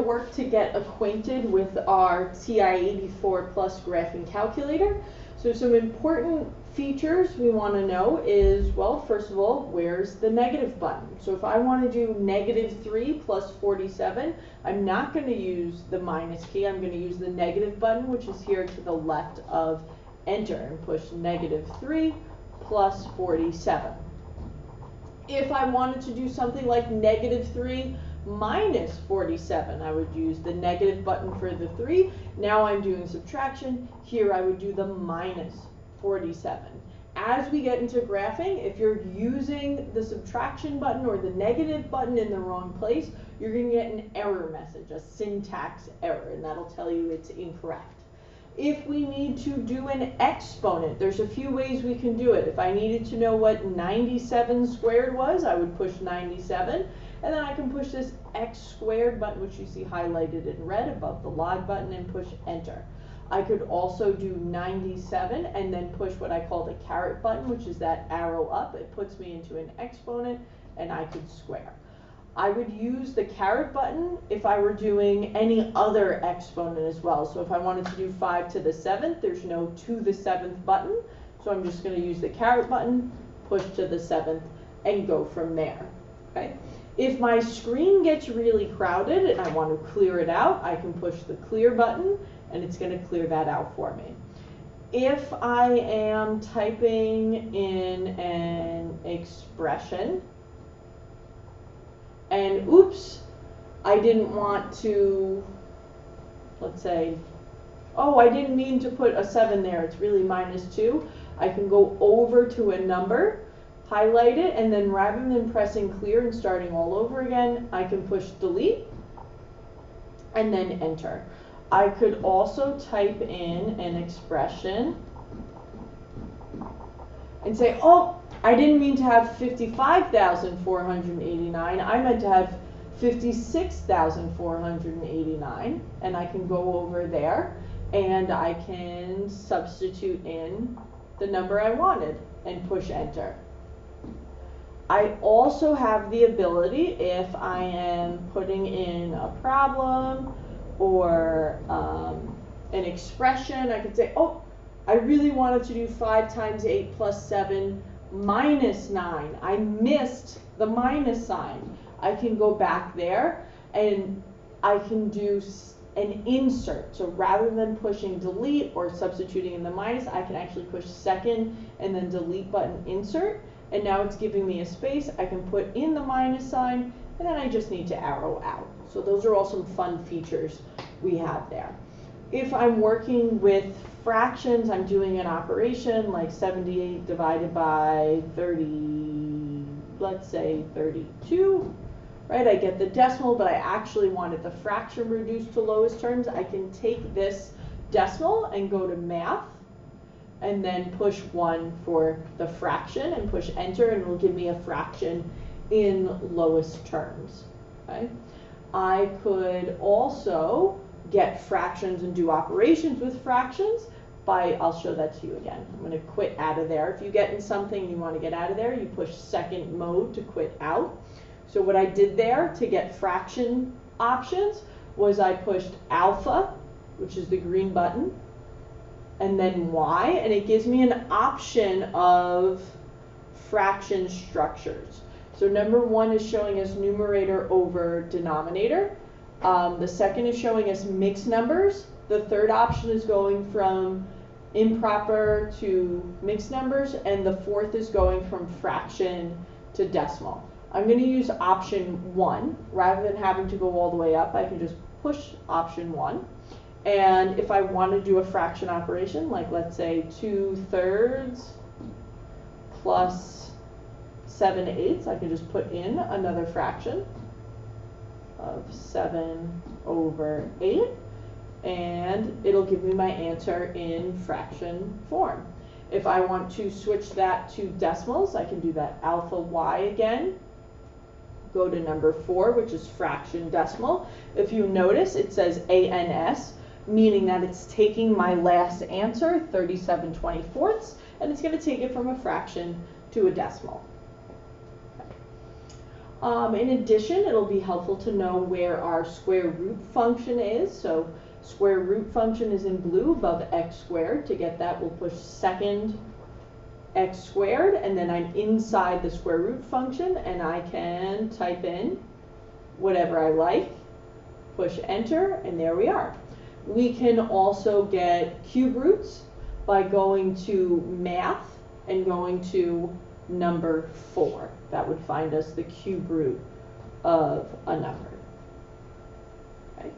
work to get acquainted with our TI-84 Plus graphing calculator. So some important features we want to know is, well, first of all, where's the negative button? So if I want to do -3 plus 47, I'm not going to use the minus key. I'm going to use the negative button, which is here to the left of enter, and push -3 plus 47. If I wanted to do something like -3 minus 47, I would use the negative button for the 3. Now I'm doing subtraction. Here I would do the minus 47. As we get into graphing, if you're using the subtraction button or the negative button in the wrong place, you're going to get an error message, a syntax error, and that'll tell you it's incorrect. If we need to do an exponent, there's a few ways we can do it. If I needed to know what 97 squared was, I would push 97, and then I can push this x squared button, which you see highlighted in red above the log button, and push enter. I could also do 97 and then push what I call the caret button, which is that arrow up. It puts me into an exponent, and I could square. I would use the caret button if I were doing any other exponent as well. So if I wanted to do 5 to the 7th, there's no to the 7th button. So I'm just going to use the caret button, push to the 7th, and go from there. Okay? If my screen gets really crowded and I want to clear it out, I can push the clear button, and it's going to clear that out for me. If I am typing in an expression, and oops, I didn't want to, let's say, oh, I didn't mean to put a 7 there, it's really -2. I can go over to a number, highlight it, and then rather than pressing clear and starting all over again, I can push delete and then enter. I could also type in an expression and say, oh, I didn't mean to have 55,489. I meant to have 56,489. And I can go over there and I can substitute in the number I wanted and push enter. I also have the ability, if I am putting in a problem or an expression, I could say, oh, I really wanted to do 5 times 8 plus 7 minus 9. I missed the minus sign. I can go back there and I can do an insert. So rather than pushing delete or substituting in the minus, I can actually push second and then delete button insert. And now it's giving me a space. I can put in the minus sign, and then I just need to arrow out. So those are all some fun features we have there. If I'm working with fractions, I'm doing an operation like 78 divided by 30, let's say 32, right? I get the decimal, but I actually wanted the fraction reduced to lowest terms. I can take this decimal and go to math, and then push 1 for the fraction and push enter, and it will give me a fraction in lowest terms. Okay? I could also get fractions and do operations with fractions by, I'll show that to you again. I'm going to quit out of there. If you get in something and you want to get out of there, you push second mode to quit out. So what I did there to get fraction options was I pushed alpha, which is the green button, and then Y, and it gives me an option of fraction structures. So number 1 is showing us numerator over denominator. The second is showing us mixed numbers. The third option is going from improper to mixed numbers, and the fourth is going from fraction to decimal. I'm going to use option 1. Rather than having to go all the way up, I can just push option 1. And if I want to do a fraction operation, like let's say 2/3 plus 7/8, I can just put in another fraction of 7/8, and it'll give me my answer in fraction form. If I want to switch that to decimals, I can do that alpha Y again. Go to number 4, which is fraction decimal. If you notice, it says ANS, meaning that it's taking my last answer, 37/24, and it's going to take it from a fraction to a decimal. In addition, it'll be helpful to know where our square root function is. So square root function is in blue above x squared. To get that, we'll push second x squared, and then I'm inside the square root function, and I can type in whatever I like, push enter, and there we are. We can also get cube roots by going to math and going to number 4. That would find us the cube root of a number. Okay.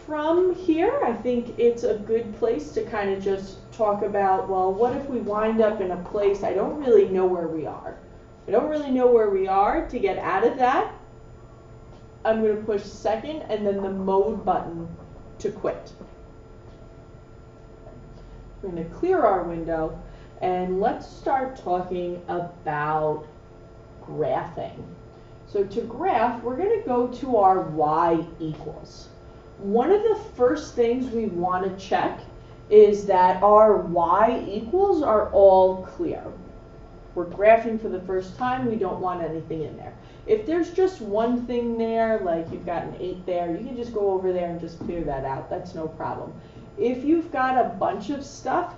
From here, I think it's a good place to kind of just talk about, well, what if we wind up in a place I don't really know where we are? I don't really know where we are. To get out of that, I'm going to push second and then the mode button to quit. We're going to clear our window. And let's start talking about graphing. So to graph, we're going to go to our y equals. One of the first things we want to check is that our y equals are all clear. We're graphing for the first time, we don't want anything in there. If there's just one thing there, like you've got an 8 there, you can just go over there and just clear that out. That's no problem. If you've got a bunch of stuff,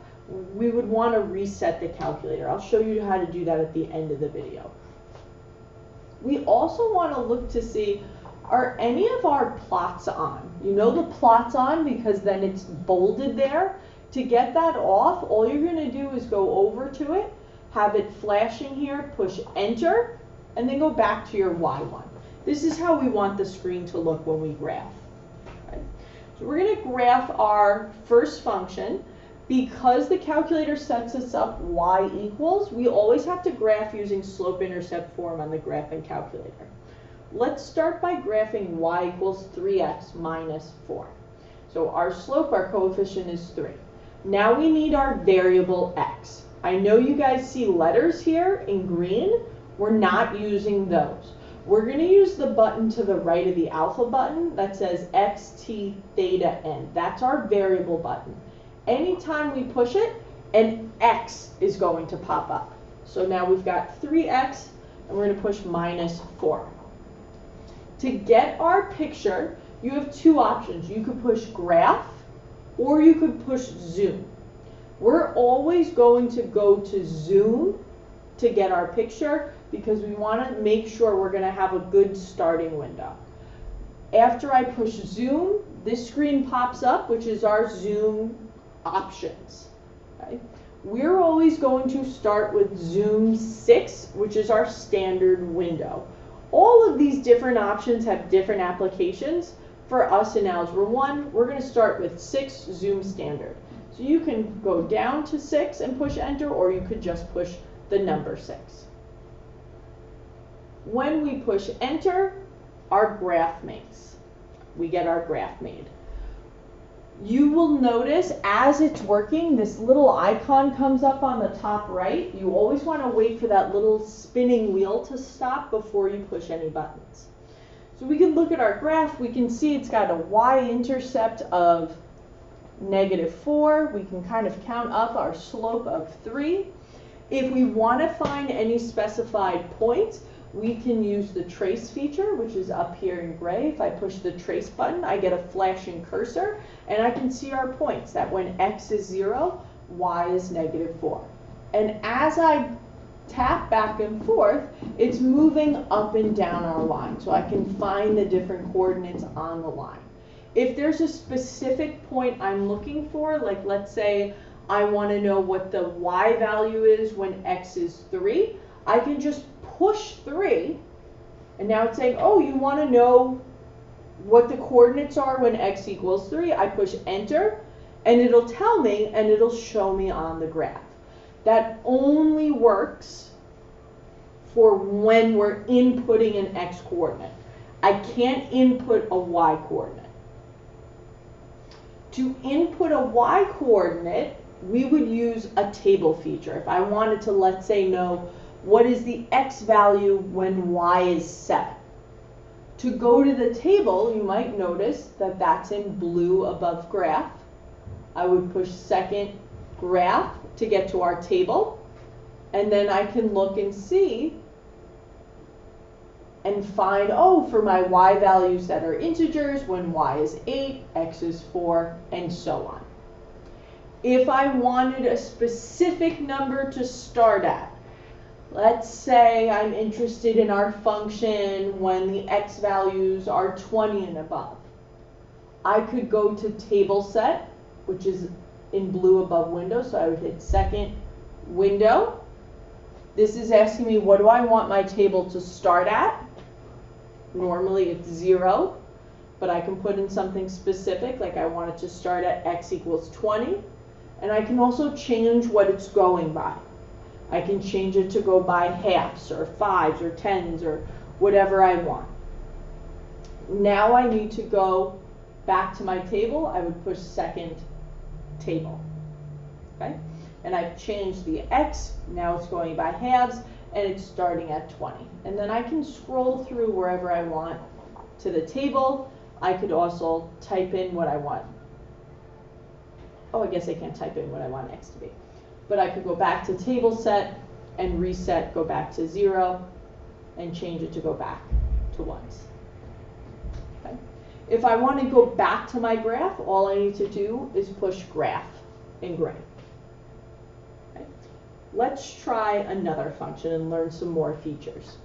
we would want to reset the calculator. I'll show you how to do that at the end of the video. We also want to look to see, are any of our plots on? You know the plot's on because then it's bolded there. To get that off, all you're going to do is go over to it, have it flashing here, push enter, and then go back to your Y1. This is how we want the screen to look when we graph. Okay. So we're going to graph our first function. Because the calculator sets us up y equals, we always have to graph using slope-intercept form on the graphing calculator. Let's start by graphing y equals 3x minus 4. So our slope, our coefficient is 3. Now we need our variable x. I know you guys see letters here in green. We're not using those. We're going to use the button to the right of the alpha button that says x, t, theta, n. That's our variable button. Anytime we push it, an x is going to pop up. So now we've got 3x, and we're going to push minus 4. To get our picture, you have two options. You could push graph, or you could push zoom. We're always going to go to zoom to get our picture because we want to make sure we're going to have a good starting window. After I push zoom, this screen pops up, which is our zoom options. Okay. We're always going to start with zoom 6, which is our standard window. All of these different options have different applications. For us in Algebra 1, we're going to start with 6 zoom standard. So you can go down to 6 and push enter, or you could just push the number 6. When we push enter, our graph makes. We get our graph made. You will notice as it's working, this little icon comes up on the top right. You always want to wait for that little spinning wheel to stop before you push any buttons. So we can look at our graph. We can see it's got a y-intercept of -4. We can kind of count up our slope of 3. If we want to find any specified points, we can use the trace feature, which is up here in gray. If I push the trace button, I get a flashing cursor, and I can see our points, that when x is 0, y is -4. And as I tap back and forth, it's moving up and down our line, so I can find the different coordinates on the line. If there's a specific point I'm looking for, like let's say I want to know what the y value is when x is 3, I can just push 3, and now it's saying, oh, you want to know what the coordinates are when x equals 3. I push enter, and it'll tell me, and it'll show me on the graph. That only works for when we're inputting an x coordinate. I can't input a y coordinate. To input a y coordinate, we would use a table feature. If I wanted to, let's say, know what is the x value when y is 7. To go to the table, you might notice that that's in blue above graph. I would push second graph to get to our table, and then I can look and see and find, oh, for my y values that are integers, when y is 8, x is 4, and so on. If I wanted a specific number to start at, let's say I'm interested in our function when the x values are 20 and above. I could go to table set, which is in blue above window, so I would hit second window. This is asking me, what do I want my table to start at? Normally it's 0, but I can put in something specific, like I want it to start at x equals 20. And I can also change what it's going by. I can change it to go by halves or 5s or 10s or whatever I want. Now I need to go back to my table. I would push second table. Okay? And I've changed the x. Now it's going by halves and it's starting at 20. And then I can scroll through wherever I want to the table. I could also type in what I want. Oh, I guess I can't type in what I want x to be. But I could go back to table set and reset, go back to 0, and change it to go back to 1s. Okay? If I want to go back to my graph, all I need to do is push graph in gray. Okay? Let's try another function and learn some more features.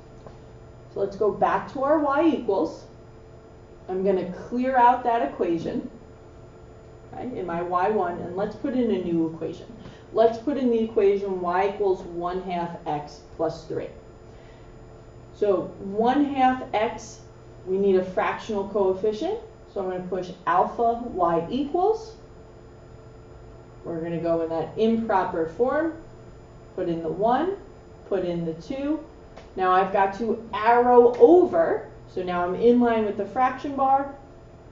So let's go back to our y equals. I'm going to clear out that equation. Okay, in my y1, and let's put in a new equation. Let's put in the equation y equals 1/2 x plus 3. So 1/2 x, we need a fractional coefficient, so I'm going to push alpha y equals. We're going to go in that improper form, put in the 1, put in the 2. Now I've got to arrow over, so now I'm in line with the fraction bar,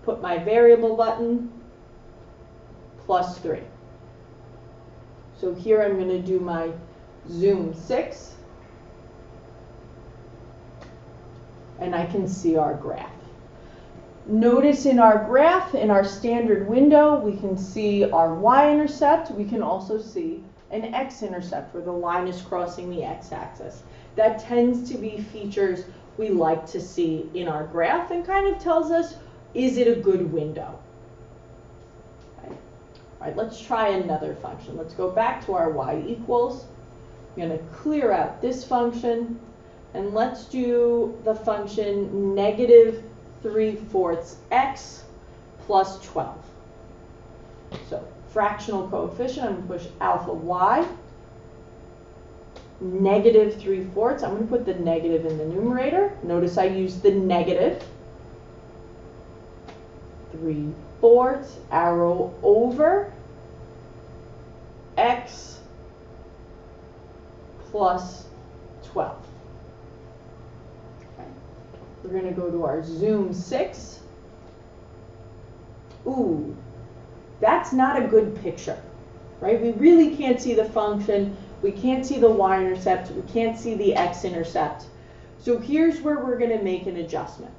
put my variable button, plus 3. So here I'm going to do my zoom 6, and I can see our graph. Notice in our graph, in our standard window, we can see our y-intercept. We can also see an x-intercept where the line is crossing the x-axis. That tends to be features we like to see in our graph and kind of tells us, is it a good window? All right, let's try another function. Let's go back to our y equals. I'm going to clear out this function, and let's do the function negative 3/4 x plus 12. So fractional coefficient, I'm going to push alpha y, negative 3/4. I'm going to put the negative in the numerator. Notice I use the negative. 3/4, arrow over, x plus 12. Okay. We're going to go to our zoom 6. Ooh, that's not a good picture, right? We really can't see the function. We can't see the y-intercept. We can't see the x-intercept. So here's where we're going to make an adjustment.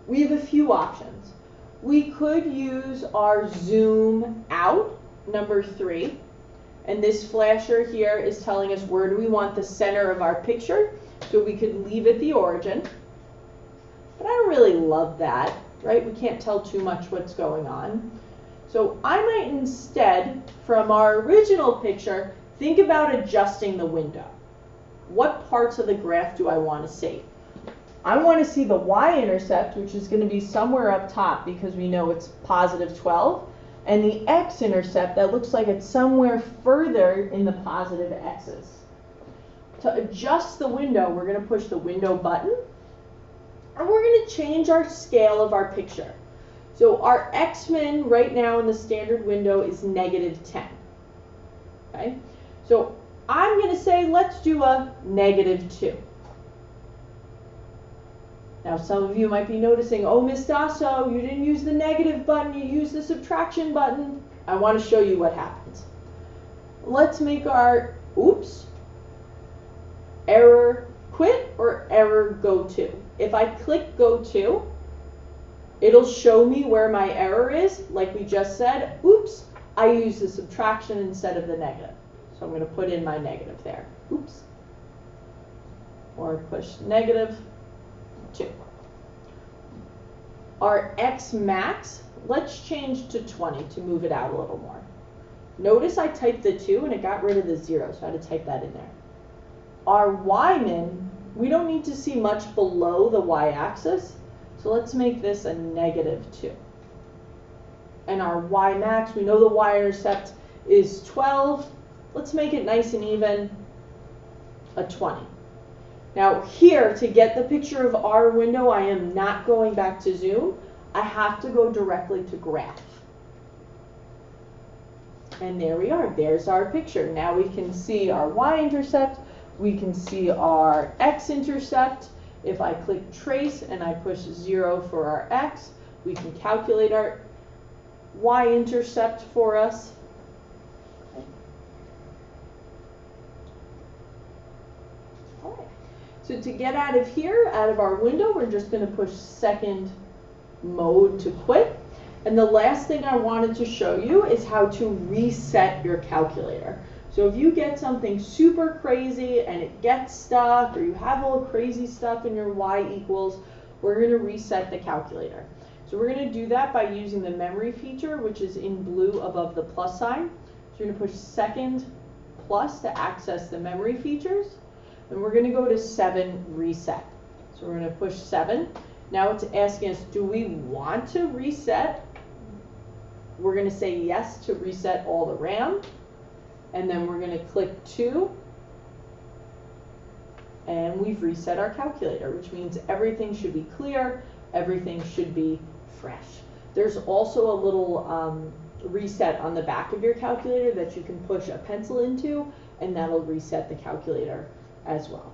We have a few options. We could use our zoom out, number 3. And this flasher here is telling us where do we want the center of our picture. So we could leave it the origin. But I don't really love that, right? We can't tell too much what's going on. So I might instead, from our original picture, think about adjusting the window. What parts of the graph do I want to see? I want to see the y-intercept, which is going to be somewhere up top because we know it's positive 12. And the x-intercept, that looks like it's somewhere further in the positive x's. To adjust the window, we're going to push the window button. And we're going to change our scale of our picture. So our x-min right now in the standard window is negative 10. Okay? So I'm going to say let's do a negative 2. Now some of you might be noticing, oh, Ms. Dasso, you didn't use the negative button, you used the subtraction button. I want to show you what happens. Let's make our, oops, error quit or error go to. If I click go to, it'll show me where my error is, like we just said. Oops, I used the subtraction instead of the negative. So I'm going to put in my negative there. Oops. Or push negative. 2. Our X max, let's change to 20 to move it out a little more. Notice I typed the 2 and it got rid of the 0, so I had to type that in there. Our Y min, we don't need to see much below the y-axis, so let's make this a -2. And our Y max, we know the y-intercept is 12. Let's make it nice and even, a 20. Now here, to get the picture of our window, I am not going back to zoom. I have to go directly to graph. And there we are. There's our picture. Now we can see our y-intercept. We can see our x-intercept. If I click trace and I push 0 for our x, we can calculate our y-intercept for us. All right. So to get out of here, out of our window, we're just going to push second mode to quit. And the last thing I wanted to show you is how to reset your calculator. So if you get something super crazy and it gets stuck, or you have all crazy stuff in your y equals, we're going to reset the calculator. So we're going to do that by using the memory feature, which is in blue above the plus sign. So you're going to push second plus to access the memory features. And we're going to go to 7 reset. So we're going to push 7. Now it's asking us, do we want to reset? We're going to say yes to reset all the RAM. And then we're going to click 2. And we've reset our calculator, which means everything should be clear. Everything should be fresh. There's also a little reset on the back of your calculator that you can push a pencil into, and that'll reset the calculator as well.